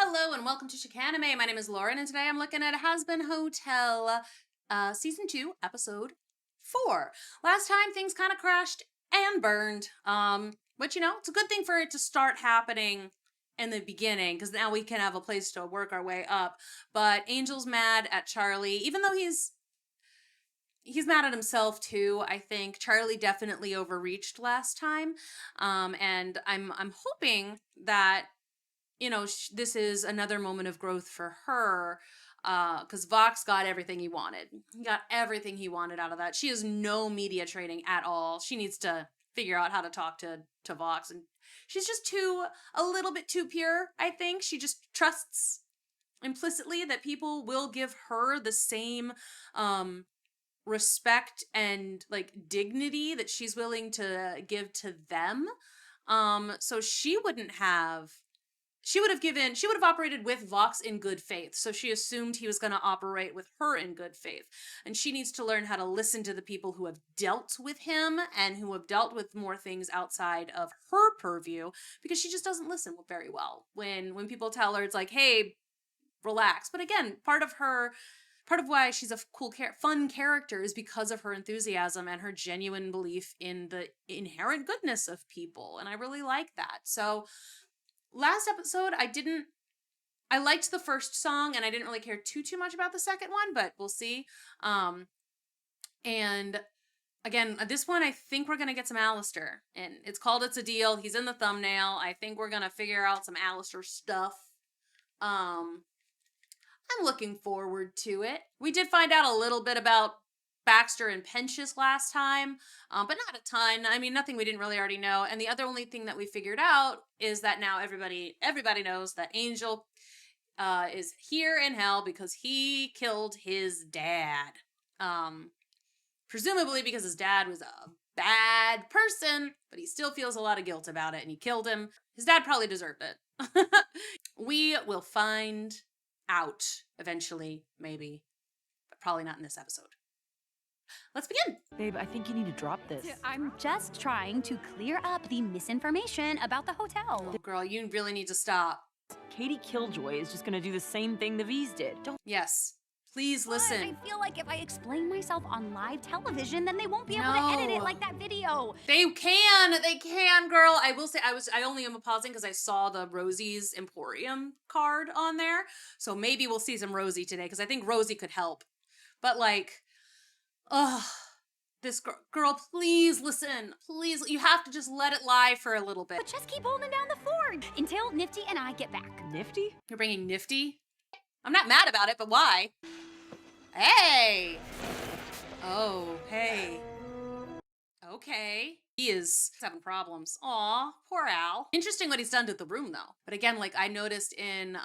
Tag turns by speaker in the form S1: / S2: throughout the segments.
S1: Hello and welcome to Chicanime. My name is Lauren, and today I'm looking at Hazbin Hotel, season 2, episode 4. Last time things kind of crashed and burned. But it's a good thing for it to start happening in the beginning because now we can have a place to work our way up. But Angel's mad at Charlie, even though he's mad at himself too. I think Charlie definitely overreached last time, and I'm hoping that this is another moment of growth for her because Vox got everything he wanted. He got everything he wanted out of that. She has no media training at all. She needs to figure out how to talk to Vox, and she's just a little bit too pure, I think. She just trusts implicitly that people will give her the same respect and like dignity that she's willing to give to them. So she would have operated with Vox in good faith. So she assumed he was going to operate with her in good faith. And she needs to learn how to listen to the people who have dealt with him and who have dealt with more things outside of her purview, because she just doesn't listen very well. When people tell her, it's like, hey, relax. But again, part of why she's a fun character is because of her enthusiasm and her genuine belief in the inherent goodness of people. And I really like that. So last episode, I liked the first song and I didn't really care too much about the second one, but we'll see. And again, this one, I think we're going to get some Alistair, and it's called It's a Deal. He's in the thumbnail. I think we're going to figure out some Alistair stuff. I'm looking forward to it. We did find out a little bit about Baxter and Pensius last time, but not a ton. I mean, nothing we didn't really already know. And the only thing that we figured out is that now everybody knows that Angel is here in hell because he killed his dad. Presumably because his dad was a bad person, but he still feels a lot of guilt about it, and he killed him. His dad probably deserved it. We will find out eventually, maybe, but probably not in this episode. Let's begin.
S2: Babe, I think you need to drop this.
S3: I'm just trying to clear up the misinformation about the hotel.
S1: Oh, girl, you really need to stop.
S2: Katie Killjoy is just gonna do the same thing the V's did.
S1: Yes. Please listen.
S3: But I feel like if I explain myself on live television, then they won't be able to edit it like that video.
S1: They can, girl. I will say I only am pausing because I saw the Rosie's Emporium card on there. So maybe we'll see some Rosie today, because I think Rosie could help. But this girl, please listen. Please, you have to just let it lie for a little bit.
S3: But just keep holding down the fort until Nifty and I get back.
S2: Nifty?
S1: You're bringing Nifty? I'm not mad about it, but why? Hey! Oh, hey. Okay. He is having problems. Aw, poor Al. Interesting what he's done to the room, though. But again, I noticed in,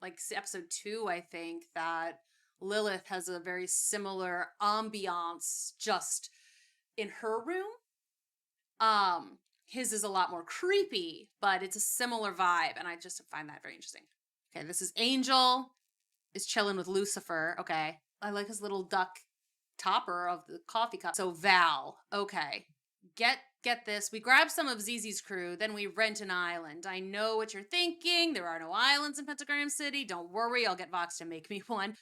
S1: episode 2, I think, that Lilith has a very similar ambiance just in her room. His is a lot more creepy, but it's a similar vibe, and I just find that very interesting. Okay, this is Angel is chilling with Lucifer. Okay. I like his little duck topper of the coffee cup. So Val, okay. Get this. We grab some of Zizi's crew, then we rent an island. I know what you're thinking. There are no islands in Pentagram City. Don't worry, I'll get Vox to make me one.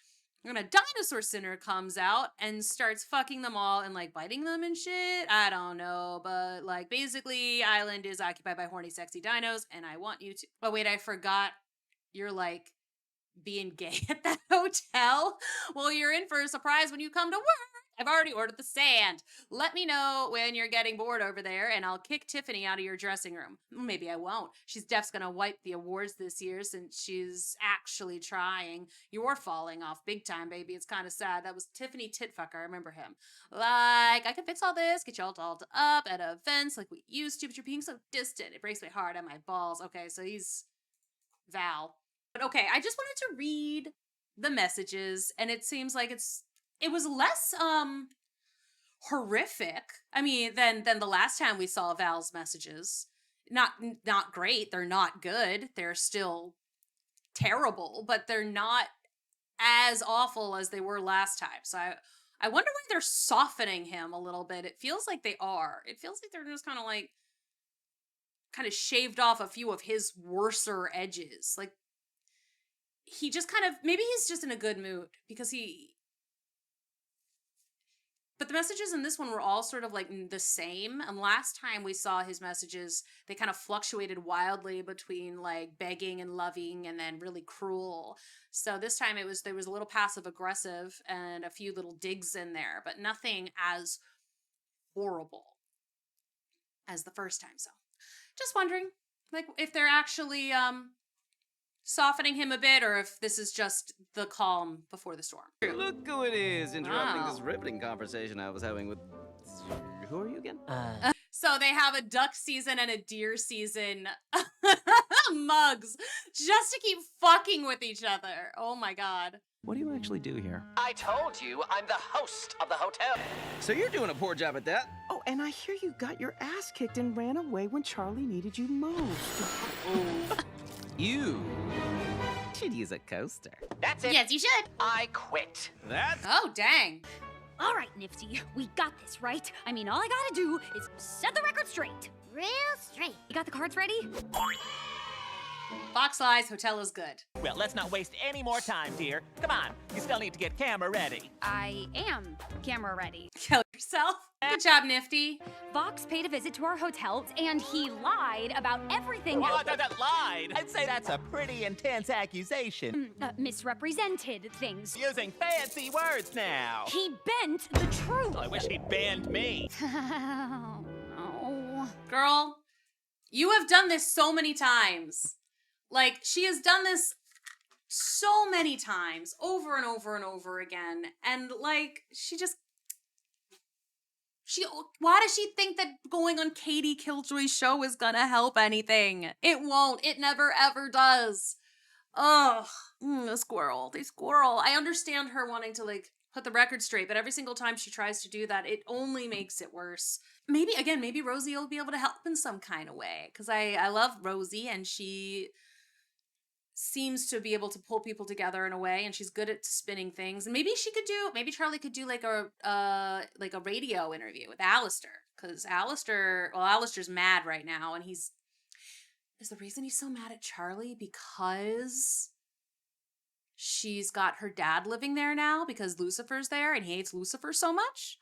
S1: And a dinosaur sinner comes out and starts fucking them all and biting them and shit. I don't know, but basically island is occupied by horny sexy dinos, and I want you to— oh wait, I forgot you're being gay at that hotel. Well, you're in for a surprise when you come to work. I've already ordered the sand. Let me know when you're getting bored over there, and I'll kick Tiffany out of your dressing room. Maybe I won't. She's def's gonna wipe the awards this year since she's actually trying. You're falling off big time, baby. It's kind of sad. That was Tiffany Titfucker. I remember him. I can fix all this, get you all dolled up at events like we used to, but you're being so distant. It breaks my heart and my balls. Okay, so he's Val. But okay, I just wanted to read the messages, and it seems like it was less horrific, I mean, than the last time we saw Val's messages. Not great. They're not good. They're still terrible, but they're not as awful as they were last time. So I wonder why they're softening him a little bit. It feels like they are. It feels like they're just kind of shaved off a few of his worser edges. he just kind of, maybe he's just in a good mood because but the messages in this one were all sort of like the same. And last time we saw his messages, they kind of fluctuated wildly between like begging and loving and then really cruel. So this time there was a little passive aggressive and a few little digs in there, but nothing as horrible as the first time. So just wondering, like, if they're actually softening him a bit, or if this is just the calm before the storm.
S4: Look who it is, interrupting this
S1: Wow.
S4: riveting conversation I was having with... Who are you again?
S1: So they have a duck season and a deer season mugs just to keep fucking with each other. Oh my god.
S4: What do you actually do here?
S5: I told you I'm the host of the hotel.
S4: So you're doing a poor job at that?
S6: Oh, and I hear you got your ass kicked and ran away when Charlie needed you most.
S4: You should use a coaster.
S5: That's it.
S1: Yes, you should.
S5: I quit.
S4: That's...
S1: Oh, dang.
S3: All right, Nifty, we got this, right? I mean, all I gotta do is set the record straight. Real straight. You got the cards ready?
S1: Fox lies, hotel is good.
S7: Well, let's not waste any more time, dear. Come on, you still need to get camera ready.
S3: I am camera ready.
S1: Kill yourself. Good job, Nifty.
S3: Vox paid a visit to our hotel, and he lied about everything.
S7: Oh, that lied. I'd say that's a pretty intense accusation.
S3: Misrepresented things.
S7: Using fancy words now.
S3: He bent the truth.
S7: I wish he'd banned me.
S3: Oh, no.
S1: Girl, you have done this so many times. Like, she has done this so many times, over and over and over again. And, like, why does she think that going on Katie Killjoy's show is gonna help anything? It won't. It never, ever does. Ugh. The squirrel. I understand her wanting to, like, put the record straight, but every single time she tries to do that, it only makes it worse. Maybe Rosie will be able to help in some kind of way. Because I love Rosie, and she seems to be able to pull people together in a way, and she's good at spinning things. And maybe Charlie could do like a radio interview with Alistair, because Alistair's mad right now, and is the reason he's so mad at Charlie because she's got her dad living there now because Lucifer's there and he hates Lucifer so much.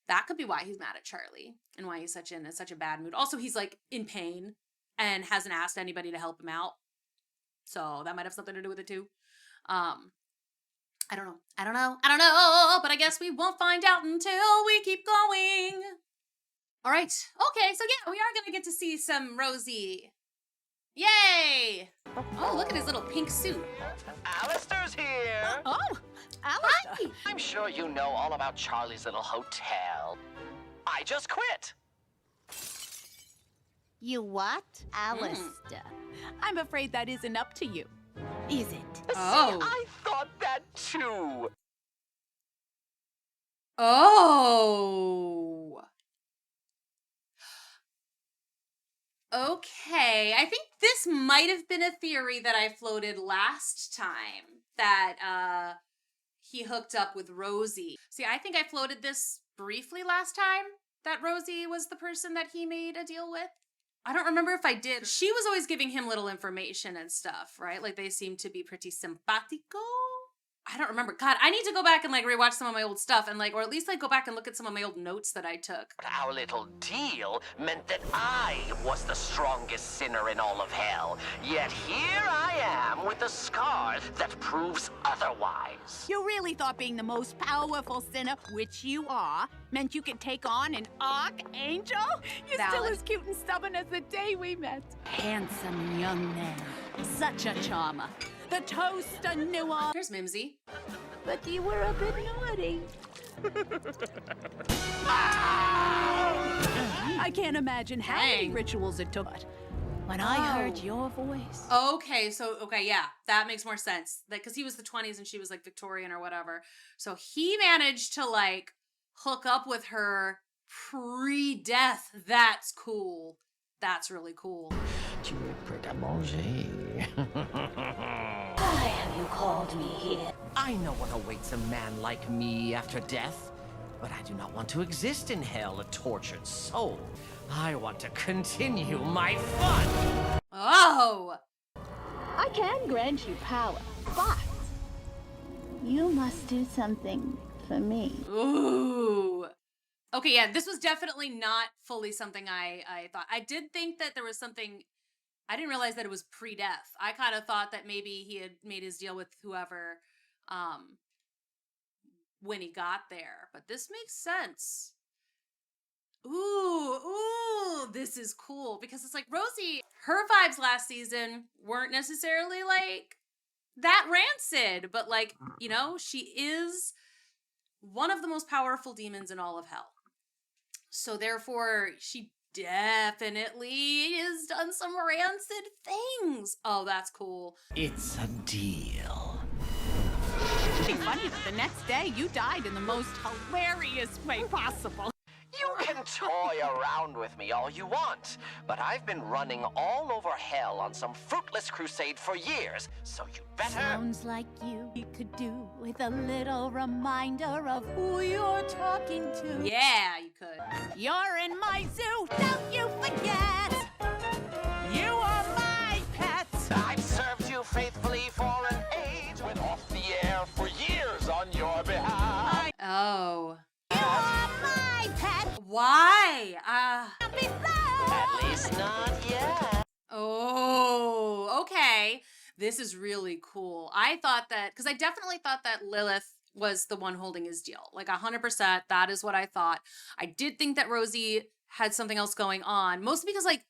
S1: That could be why he's mad at Charlie and why he's in such a bad mood. Also, he's like in pain and hasn't asked anybody to help him out. So that might have something to do with it too. I don't know, but I guess we won't find out until we keep going. All right. Okay, so yeah, we are going to get to see some Rosie. Yay! Oh, look at his little pink suit.
S5: Alistair's here.
S2: Oh,
S1: Hi!
S5: I'm sure you know all about Charlie's little hotel. I just quit.
S8: You what? Alistair.
S2: I'm afraid that isn't up to you, is it?
S1: Oh.
S5: See, I thought that too.
S1: Oh. Okay, I think this might have been a theory that I floated last time, that he hooked up with Rosie. See, I think I floated this briefly last time, that Rosie was the person that he made a deal with. I don't remember if I did. She was always giving him little information and stuff, right? Like, they seemed to be pretty simpatico. I don't remember. God, I need to go back and, like, rewatch some of my old stuff and, like, or at least, like, go back and look at some of my old notes that I took.
S5: Our little deal meant that I was the strongest sinner in all of hell. Yet here I am with a scar that proves otherwise.
S2: You really thought being the most powerful sinner, which you are, meant you could take on an archangel? You're still
S1: Valid.
S2: as cute and stubborn as the day we met. Handsome young man. Such a charmer. The toaster nuance.
S1: There's Mimsy.
S2: But you were a bit naughty. I can't imagine how many
S1: Dang.
S2: rituals it took. But when I heard your voice.
S1: Okay, yeah, that makes more sense. Like, because he was the 20s and she was, like, Victorian or whatever. So he managed to, like, hook up with her pre-death. That's cool. That's really cool.
S8: Tu es prêt à manger. Why have you called me here?
S5: I know what awaits a man like me after death, but I do not want to exist in hell, a tortured soul. I want to continue my fun.
S1: Oh!
S2: I can grant you power, but you must do something for me.
S1: Ooh. Okay, yeah, this was definitely not fully something I thought. I did think that there was something. I didn't realize that it was pre-death. I kind of thought that maybe he had made his deal with whoever when he got there. But this makes sense. Ooh, this is cool. Because it's like Rosie, her vibes last season weren't necessarily like that rancid. But like, you know, she is one of the most powerful demons in all of hell. So therefore, she definitely has done some rancid things. Oh, that's cool.
S8: It's a deal.
S2: It's funny that the next day you died in the most hilarious way possible.
S5: You can toy around with me all you want, but I've been running all over hell on some fruitless crusade for years, so you better...
S2: Sounds like you could do with a little reminder of who you're talking to.
S1: Yeah, you could.
S2: You're in my zoo, don't you forget. You are my pet.
S5: I've served you faithfully for an age, went off the air for years on your behalf.
S1: Oh.
S2: You are my pet.
S1: Why?
S5: At least not yet.
S1: Oh, okay. This is really cool. I thought that, because I definitely thought that Lilith was the one holding his deal. Like 100%, that is what I thought. I did think that Rosie had something else going on, mostly because like,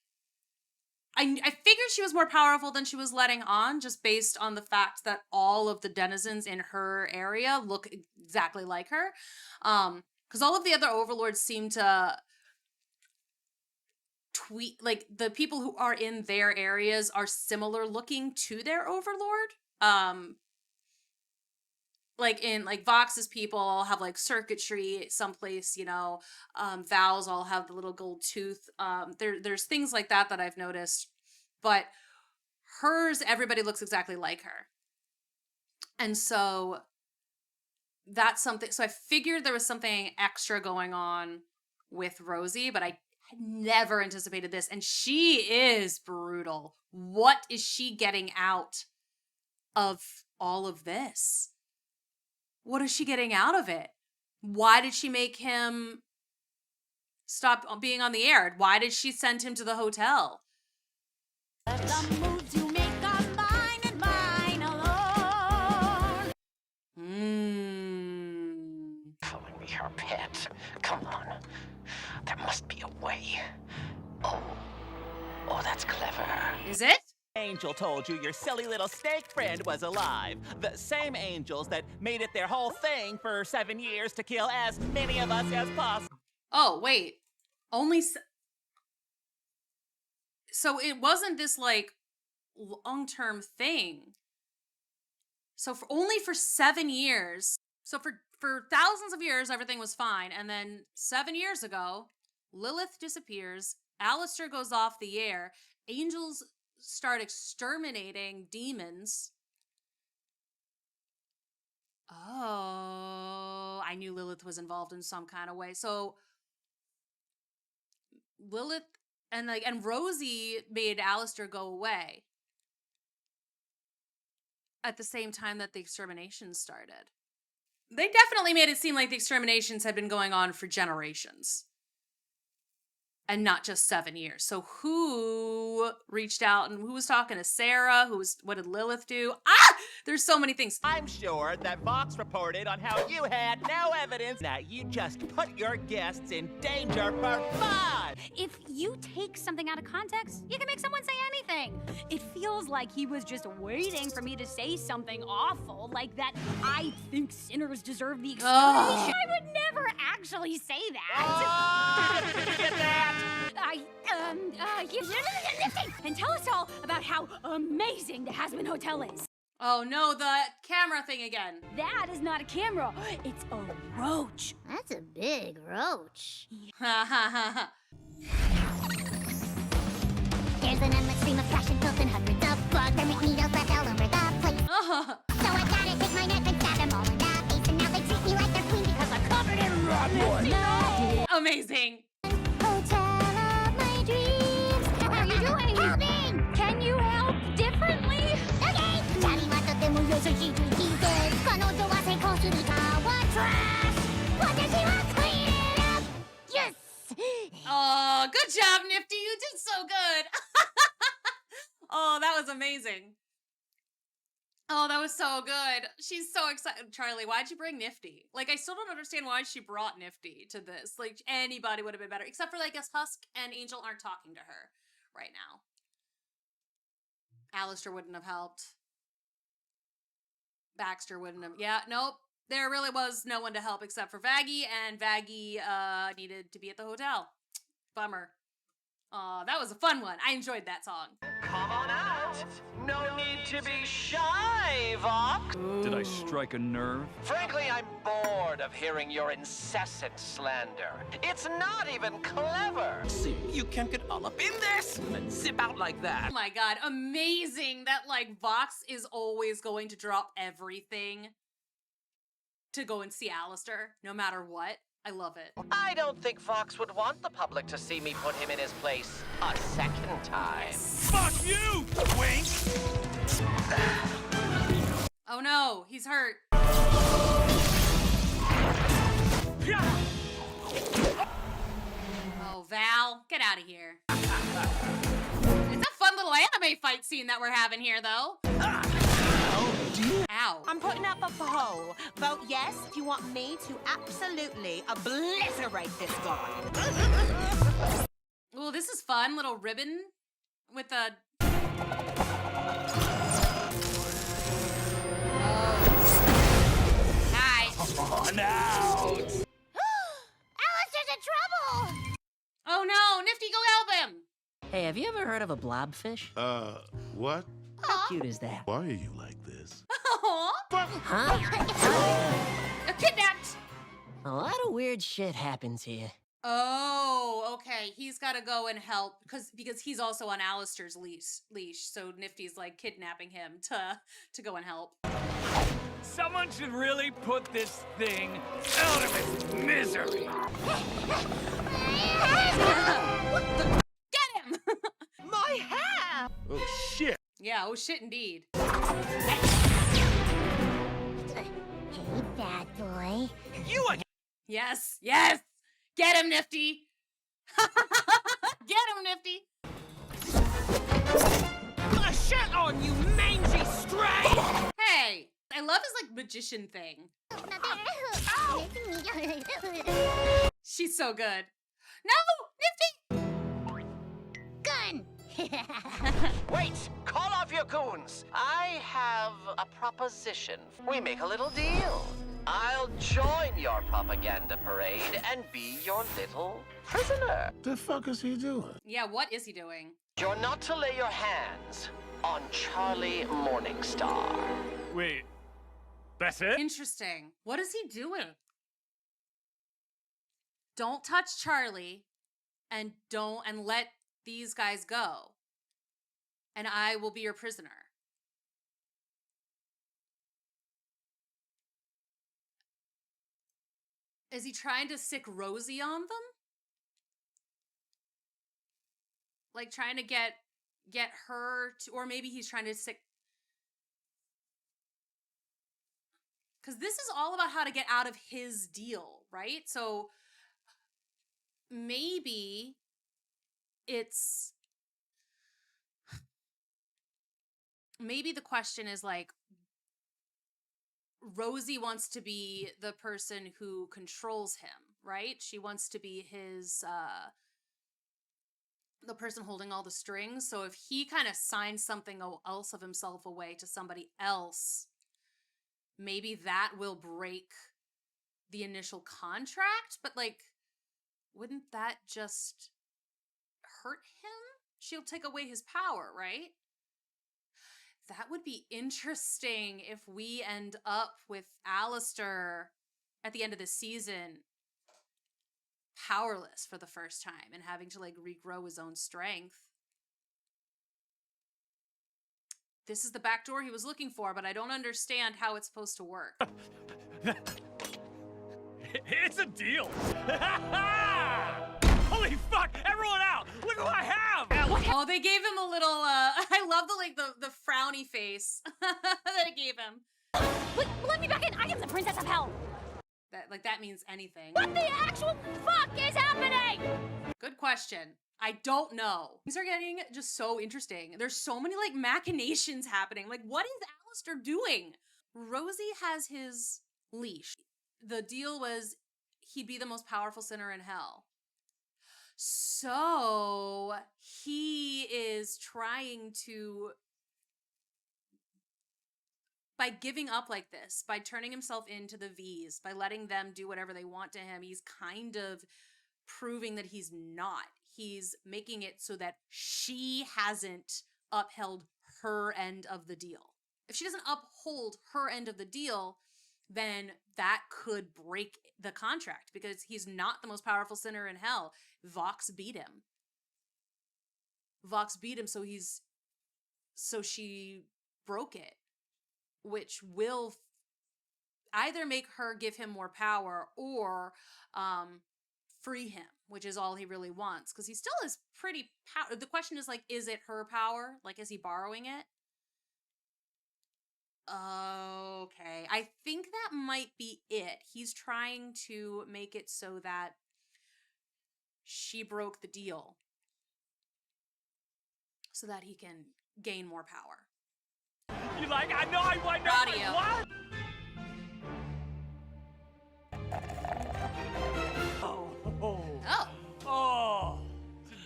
S1: I figured she was more powerful than she was letting on, just based on the fact that all of the denizens in her area look exactly like her. Because all of the other overlords seem to like the people who are in their areas are similar looking to their overlord. Like in like Vox's people all have like circuitry someplace, you know. Val's all have the little gold tooth. There's things like that I've noticed, but hers, everybody looks exactly like her, and so that's something. So I figured there was something extra going on with Rosie, but I never anticipated this, and she is brutal. What is she getting out of all of this? What is she getting out of it? Why did she make him stop being on the air? Why did she send him to the hotel?
S2: The moves you make are mine and mine alone.
S5: Calling me her pet. Come on. There must be a way. Oh, that's clever.
S1: Is it?
S7: Angel told you your silly little snake friend was alive. The same angels that made it their whole thing for 7 years to kill as many of us as possible.
S1: Oh, wait. So it wasn't this like long-term thing. So only for 7 years. So for thousands of years, everything was fine. And then 7 years ago, Lilith disappears. Alistair goes off the air. Angels start exterminating demons. Oh, I knew Lilith was involved in some kind of way. So Lilith and Rosie made Alistair go away at the same time that the exterminations started. They definitely made it seem like the exterminations had been going on for generations and not just 7 years. So who reached out and who was talking to Sarah? What did Lilith do? There's so many things.
S7: I'm sure that Vox reported on how you had no evidence that you just put your guests in danger for fun.
S3: If you take something out of context, you can make someone say anything. It feels like he was just waiting for me to say something awful, like that I think sinners deserve the extermination. I would never actually say that.
S7: Did you get that?
S3: And tell us all about how amazing the Hazbin Hotel is.
S1: Oh no, the camera thing again.
S3: That is not a camera, it's a roach.
S8: That's a big roach.
S1: Ha ha ha.
S8: There's an endless stream of trash and filth and hundreds of bugs. Vermin needles left all over the place. So I gotta take my knife and stab them all in the face. And now they treat me like they're queen because I'm covered in rotten.
S1: Amazing.
S8: Hotel of my dreams.
S3: What are you doing?
S8: Help me!
S3: Can you help differently?
S8: Okay. よそ引いて聞いて彼女は成功するかは trash 私は clean it up yes
S1: Oh, good job, Nifty. You did so good. Oh, that was amazing. Oh, that was so good. She's so excited. Charlie, why'd you bring Nifty? Like, I still don't understand why she brought Nifty to this. Like, anybody would have been better. Except for, like, I guess Husk and Angel aren't talking to her right now. Alistair wouldn't have helped. Baxter wouldn't have. Yeah, nope. There really was no one to help except for Vaggie, and Vaggie needed to be at the hotel. Bummer. Aw, that was a fun one. I enjoyed that song.
S5: Come on out. No need to be shy, Vox.
S9: Did I strike a nerve?
S5: Frankly, I'm bored of hearing your incessant slander. It's not even clever.
S7: See, you can't get all up in this and zip out like that.
S1: Oh my god, amazing that, like, Vox is always going to drop everything to go and see Alistair, no matter what. I love it.
S5: I don't think Vox would want the public to see me put him in his place a second time.
S9: Fuck you, Wink!
S1: Oh no, he's hurt. Oh, Val, get out of here. It's a fun little anime fight scene that we're having here, though. Ow.
S10: I'm putting up a poll. Vote yes if you want me to absolutely obliterate this guy.
S1: Ooh, this is fun. Little ribbon with a... Hi.
S9: On out!
S8: Alistair's in trouble
S1: Oh no, Nifty, go help him.
S11: Hey, have you ever heard of a blobfish?
S12: What?
S11: How cute is that?
S12: Why are you like this?
S1: Aww.
S11: Huh?
S1: Kidnapped.
S11: A lot of weird shit happens here.
S1: Oh, okay. He's got to go and help because he's also on Alistair's leash. So Nifty's like kidnapping him to go and help.
S9: Someone should really put this thing out of its misery.
S1: Get him!
S10: My hair!
S12: Oh, shit.
S1: Yeah, oh shit indeed.
S8: hey bad boy
S7: You are
S1: Yes, yes! Get him, Nifty! Get him, Nifty!
S10: gonna shit on you, mangy stray!
S1: Hey! I love his, like, magician thing. She's so good. No! Nifty!
S8: gun
S5: Wait, call off your goons. I have a proposition. We make a little deal. I'll join your propaganda parade and be your little prisoner.
S12: The fuck is he doing?
S1: Yeah, what is he doing?
S5: You're not to lay your hands on Charlie Morningstar.
S9: Wait, that's it?
S1: Interesting. What is he doing? Don't touch Charlie and let these guys go. And I will be your prisoner. Is he trying to sick Rosie on them? Like trying to get her to, or maybe he's trying to sick. Because this is all about how to get out of his deal, right? So maybe it's, maybe the question is like, Rosie wants to be the person who controls him, right? She wants to be his, the person holding all the strings. So if he kind of signs something else of himself away to somebody else, maybe that will break the initial contract. But like, wouldn't that just hurt him? She'll take away his power, right? That would be interesting if we end up with Alistair at the end of the season powerless for the first time and having to like regrow his own strength. This is the back door he was looking for, but I don't understand how it's supposed to work.
S9: It's a deal. Holy fuck! Everyone out! Look what I have!
S1: Oh, they gave him a little, I love the frowny face. that it gave him.
S3: Wait, let me back in. I am the princess of hell.
S1: That means anything.
S3: What the actual fuck is happening?
S1: Good question. I don't know. Things are getting just so interesting. There's so many like machinations happening. Like, what is Alistair doing? Rosie has his leash. The deal was he'd be the most powerful sinner in hell. So he is trying to, by giving up like this, by turning himself into the V's, by letting them do whatever they want to him, he's kind of proving that he's not. He's making it so that she hasn't upheld her end of the deal. If she doesn't uphold her end of the deal, then that could break the contract because he's not the most powerful sinner in hell. Vox beat him. Vox beat him, so she broke it, which will either make her give him more power or free him, which is all he really wants, because he still is pretty the question is like, is it her power? Like, is he borrowing it? Okay, I think that might be it. He's trying to make it so that she broke the deal so that he can gain more power.
S9: You like, I know,
S1: Audio.
S9: what? Oh,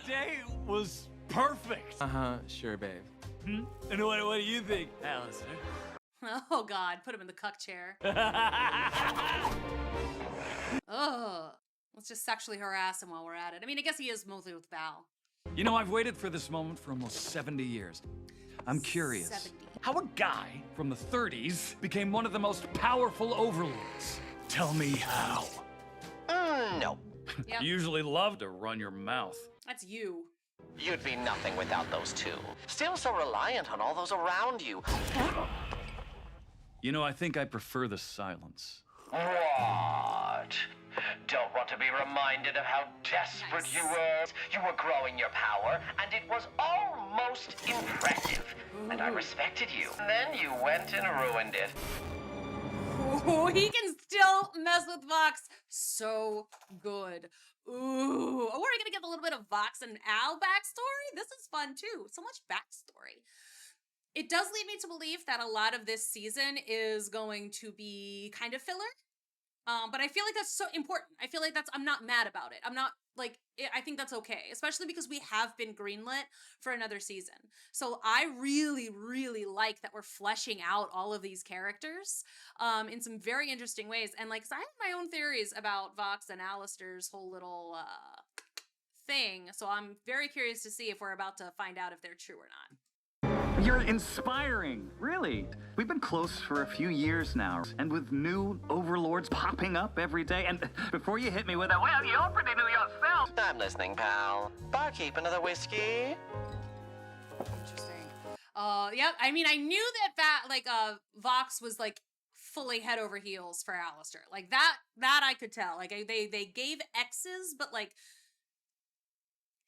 S9: today was perfect.
S4: Sure, babe.
S9: And what do you think, Alistair?
S1: Oh God, put him in the cuck chair. Ugh. Let's just sexually harass him while we're at it. I mean, I guess he is mostly with Val.
S9: You know, I've waited for this moment for almost 70 years. I'm curious
S1: 70.
S9: how a guy from the 30s became one of the most powerful overlords. Tell me how.
S5: No.
S1: Yep.
S9: You usually love to run your mouth.
S1: That's you.
S5: You'd be nothing without those two. Still so reliant on all those around you.
S9: You know, I think I prefer the silence.
S5: What? Don't want to be reminded of how desperate you were. You were growing your power, and it was almost impressive. And I respected you. And then you went and ruined it.
S1: Ooh, he can still mess with Vox so good. Ooh. Oh, we're gonna get a little bit of Vox and Al backstory. This is fun too. So much backstory. It does lead me to believe that a lot of this season is going to be kind of filler. But I feel like that's so important. I feel like I'm not mad about it. I'm not like, I think that's okay, especially because we have been greenlit for another season. So I really, really like that we're fleshing out all of these characters in some very interesting ways. And like, 'cause I have my own theories about Vox and Alistair's whole little thing. So I'm very curious to see if we're about to find out if they're true or not.
S13: You're inspiring, really. We've been close for a few years now, and with new overlords popping up every day, and before you hit me with a, well, you're pretty new yourself.
S5: I'm listening, pal. Barkeep, another whiskey?
S1: Interesting. Yep. I mean, I knew that Vox was like fully head over heels for Alistair. Like that I could tell. Like they gave X's, but like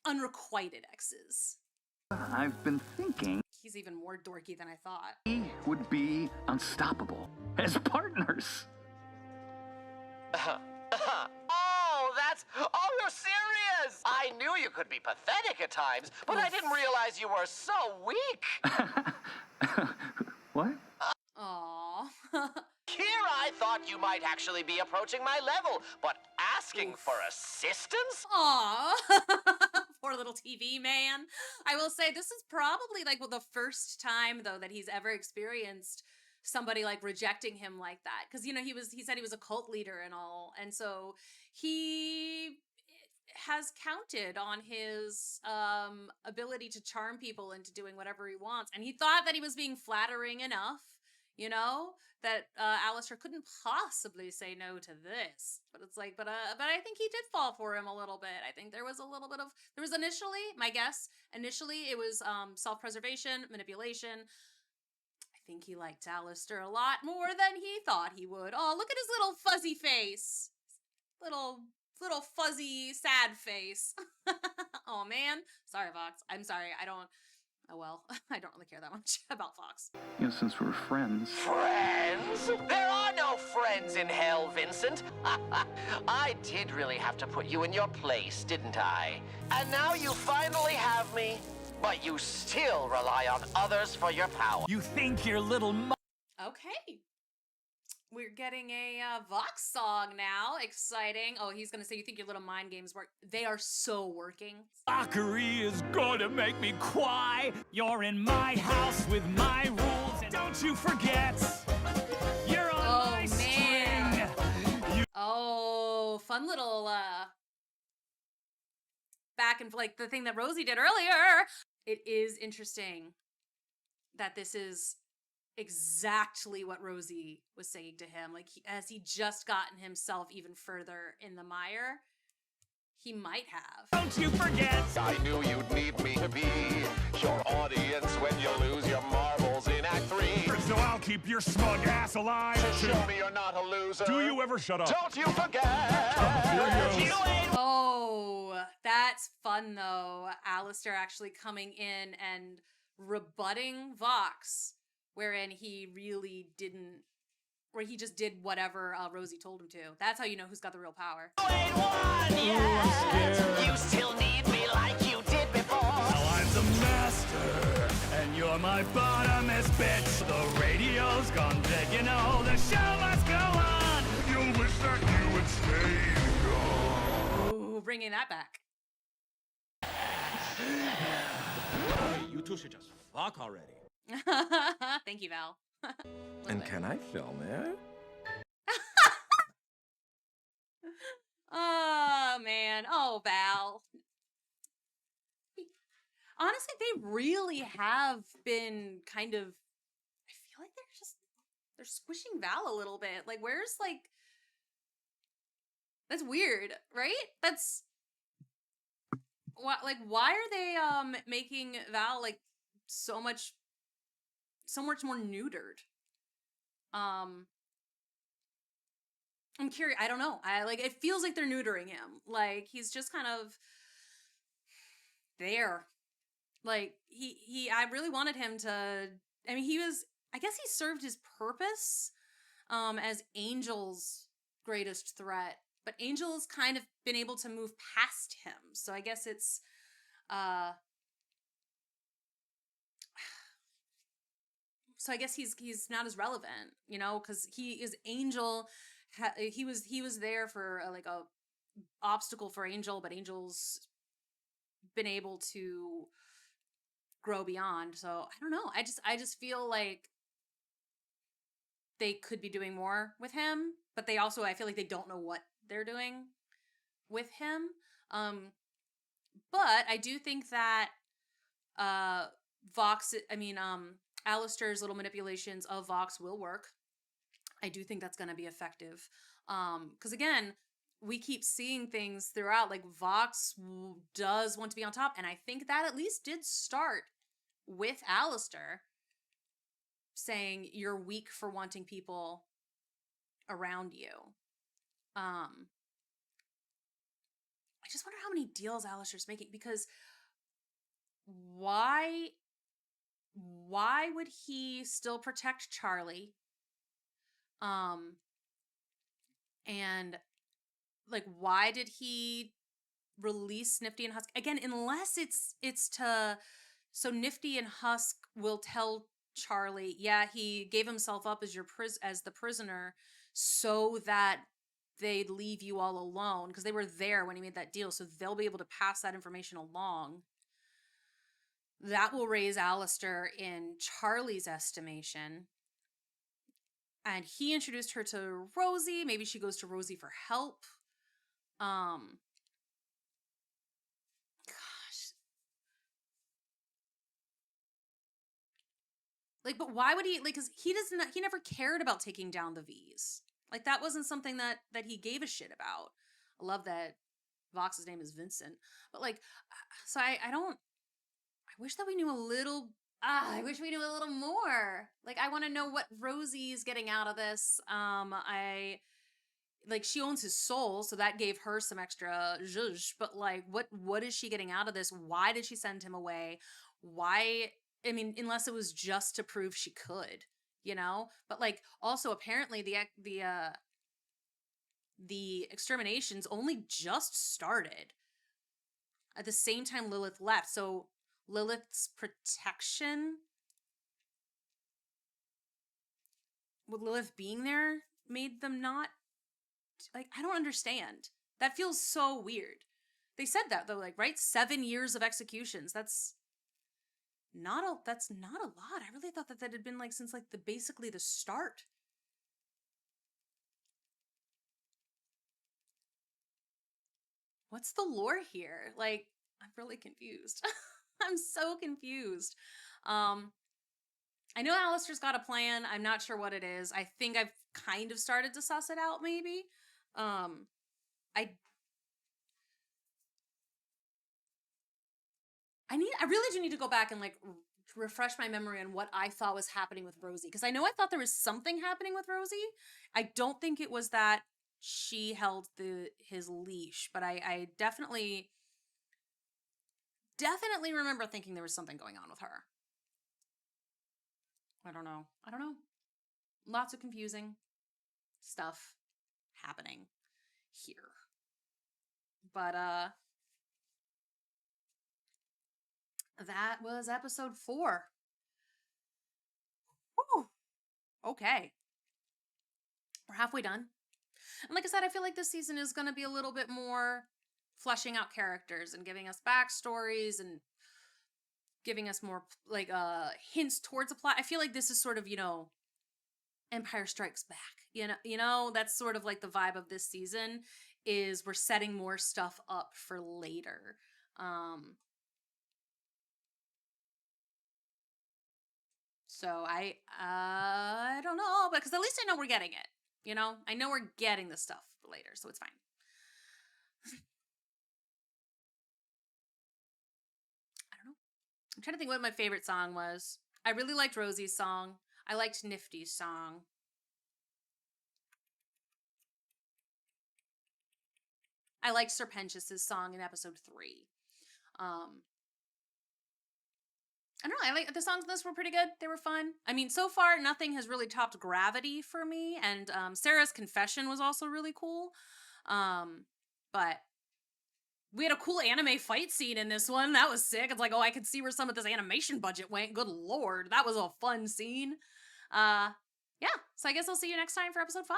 S1: unrequited X's.
S13: I've been thinking
S1: He's even more dorky than I thought.
S13: we would be unstoppable as partners.
S5: Oh, you're serious? I knew you could be pathetic at times, but I didn't realize you were so weak.
S13: What?
S1: Aww.
S5: Here I thought you might actually be approaching my level, but asking for assistance?
S1: Aww. Poor little TV man. I will say this is probably like the first time though that he's ever experienced somebody like rejecting him like that. Because you know he said he was a cult leader and all, and so he has counted on his ability to charm people into doing whatever he wants, and he thought that he was being flattering enough. You know, that Alistair couldn't possibly say no to this. But it's like, but I think he did fall for him a little bit. I think there was initially, my guess, it was self-preservation, manipulation. I think he liked Alistair a lot more than he thought he would. Oh, look at his little fuzzy face. Little fuzzy, sad face. Oh, man. Sorry, Vox. I'm sorry. Oh well, I don't really care that much about Fox.
S13: Since we're friends.
S5: Friends? There are no friends in hell, Vincent. I did really have to put you in your place, didn't I? And now you finally have me, but you still rely on others for your power.
S7: You think your little
S1: Okay. We're getting a Vox song now. Exciting. Oh, he's going to say, you think your little mind games work? They are so working.
S9: Mockery is gonna make me cry. You're in my house with my rules, and don't you forget, you're on my
S1: man.
S9: string.
S1: Oh, fun little back and like the thing that Rosie did earlier. It is interesting that this is exactly what Rosie was saying to him. Like, as he just gotten himself even further in the mire, he might have.
S9: Don't you forget,
S5: I knew you'd need me to be your audience when you lose your marbles in Act 3.
S9: so I'll keep your smug ass alive.
S5: To show me you're not a loser.
S9: Do you ever shut up?
S5: Don't you forget.
S1: Oh, that's fun though. Alistair actually coming in and rebutting Vox, wherein he really didn't, where he just did whatever Rosie told him to. That's how you know who's got the real power.
S5: You still need me like you did before.
S9: Now I'm the master, and you're my bottomest bitch. The radio's gone dead, you know, the show must go on.
S12: You wish that you would stay gone.
S1: Ooh, bringing that back.
S14: Hey, you two should just fuck already.
S1: Thank you, Val.
S4: And can I film it?
S1: Oh, man. Oh, Val. Honestly, they really have been kind of, I feel like they're squishing Val a little bit. Like, where's, like, that's weird, right? That's, why are they, making Val, like, so much more neutered? I'm curious. I don't know. It feels like they're neutering him. Like, he's just kind of there. Like, I really wanted him to, I mean, I guess he served his purpose, as Angel's greatest threat, but Angel's kind of been able to move past him. So I guess it's, so I guess he's not as relevant, you know, because he is Angel. He was there for a obstacle for Angel, but Angel's been able to grow beyond. So I don't know. I just feel like they could be doing more with him, but they also, I feel like they don't know what they're doing with him. But I do think that Alistair's little manipulations of Vox will work. I do think that's going to be effective. Because again, we keep seeing things throughout, like Vox does want to be on top. And I think that at least did start with Alistair saying you're weak for wanting people around you. I just wonder how many deals Alistair's making, because why would he still protect Charlie? And like, why did he release Nifty and Husk again? Unless it's to, so Nifty and Husk will tell Charlie, yeah, he gave himself up as the prisoner so that they'd leave you all alone, because they were there when he made that deal, so they'll be able to pass that information along. That will raise Alistair in Charlie's estimation. And he introduced her to Rosie. Maybe she goes to Rosie for help. Gosh. Like, but why would he, like, because he never cared about taking down the V's. Like, that wasn't something that he gave a shit about. I love that Vox's name is Vincent. But, like, so I wish that we knew a little, I wish we knew a little more. Like, I want to know what Rosie's getting out of this. Like, she owns his soul, so that gave her some extra zhuzh, but, like, what is she getting out of this? Why did she send him away? why, I mean, unless it was just to prove she could, you know? But like also apparently the exterminations only just started at the same time Lilith left. So Lilith's protection, with Lilith being there, made them not, like, I don't understand. That feels so weird. They said that though, like, right? 7 years of executions. That's not a lot. I really thought that that had been like since like basically the start. What's the lore here? Like, I'm really confused. I'm so confused. I know Alistair's got a plan. I'm not sure what it is. I think I've kind of started to suss it out, maybe. I really do need to go back and like refresh my memory on what I thought was happening with Rosie, because I know I thought there was something happening with Rosie. I don't think it was that she held his leash, but I definitely remember thinking there was something going on with her. I don't know. Lots of confusing stuff happening here. But that was episode 4. Whew. Okay. We're halfway done. And like I said, I feel like this season is going to be a little bit more fleshing out characters and giving us backstories and giving us more like hints towards a plot. I feel like this is sort of, Empire Strikes Back. You know, that's sort of like the vibe of this season, is we're setting more stuff up for later. So I don't know, because at least I know we're getting it. You know, I know we're getting the stuff later, so it's fine. I don't know. I'm trying to think what my favorite song was. I really liked Rosie's song. I liked Nifty's song. I liked Serpentious's song in episode 3. I don't know. I like the songs in this were pretty good. They were fun. I mean, so far nothing has really topped Gravity for me, and Sarah's confession was also really cool. But we had a cool anime fight scene in this one. That was sick. It's like, oh, I could see where some of this animation budget went. Good lord, that was a fun scene. Yeah. So I guess I'll see you next time for episode 5.